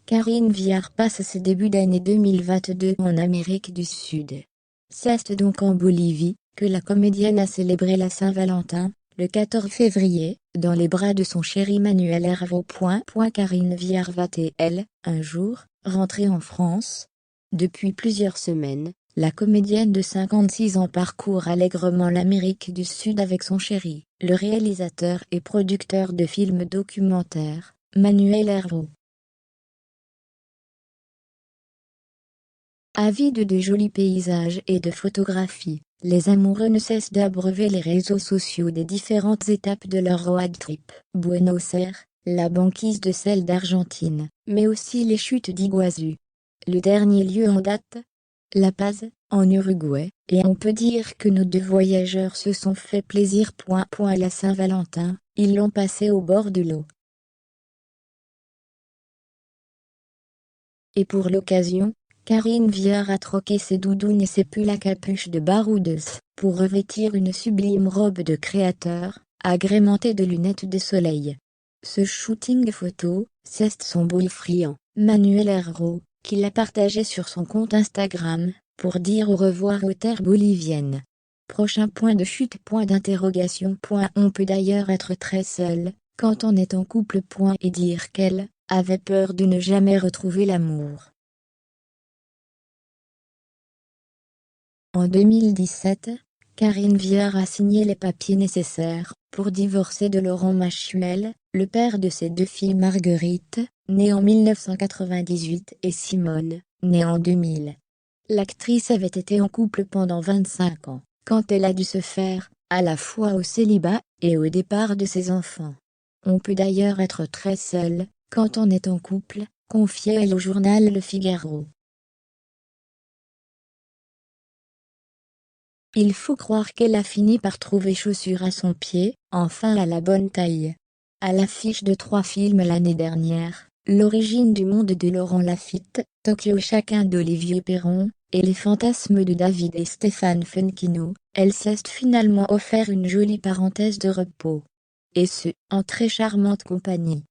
Karine Viard passe ses débuts d'année 2022 en Amérique du Sud. C'est donc en Bolivie que la comédienne a célébré la Saint-Valentin, le 14 février, dans les bras de son chéri Manuel Herveau. Karine Viard va-t-elle, un jour, rentrer en France? Depuis plusieurs semaines, la comédienne de 56 ans parcourt allègrement l'Amérique du Sud avec son chéri, le réalisateur et producteur de films documentaires, Manuel Herveau. Avides de jolis paysages et de photographies, les amoureux ne cessent d'abreuver les réseaux sociaux des différentes étapes de leur road trip. Buenos Aires, la banquise de sel d'Argentine, mais aussi les chutes d'Iguazu. Le dernier lieu en date, La Paz, en Uruguay, et on peut dire que nos deux voyageurs se sont fait plaisir. La Saint-Valentin, ils l'ont passé au bord de l'eau. Et pour l'occasion, Karine Viard a troqué ses doudounes et ses pulls à capuche de baroudeuse pour revêtir une sublime robe de créateur, agrémentée de lunettes de soleil. Ce shooting photo, c'est son boyfriend, Manuel Herveau, qui l'a partagé sur son compte Instagram, pour dire au revoir aux terres boliviennes. Prochain point de chute. On peut d'ailleurs être très seul, quand on est en couple. Et dire qu'elle avait peur de ne jamais retrouver l'amour. En 2017, Karine Viard a signé les papiers nécessaires pour divorcer de Laurent Machuel, le père de ses deux filles Marguerite, née en 1998, et Simone, née en 2000. L'actrice avait été en couple pendant 25 ans, quand elle a dû se faire, à la fois au célibat et au départ de ses enfants. On peut d'ailleurs être très seul, quand on est en couple, confiait-elle au journal Le Figaro. Il faut croire qu'elle a fini par trouver chaussure à son pied, enfin à la bonne taille. À l'affiche de 3 films l'année dernière, L'origine du monde de Laurent Lafitte, Tokyo chacun d'Olivier Perron, et Les fantasmes de David et Stéphane Funkino, elle s'est finalement offert une jolie parenthèse de repos. Et ce, en très charmante compagnie.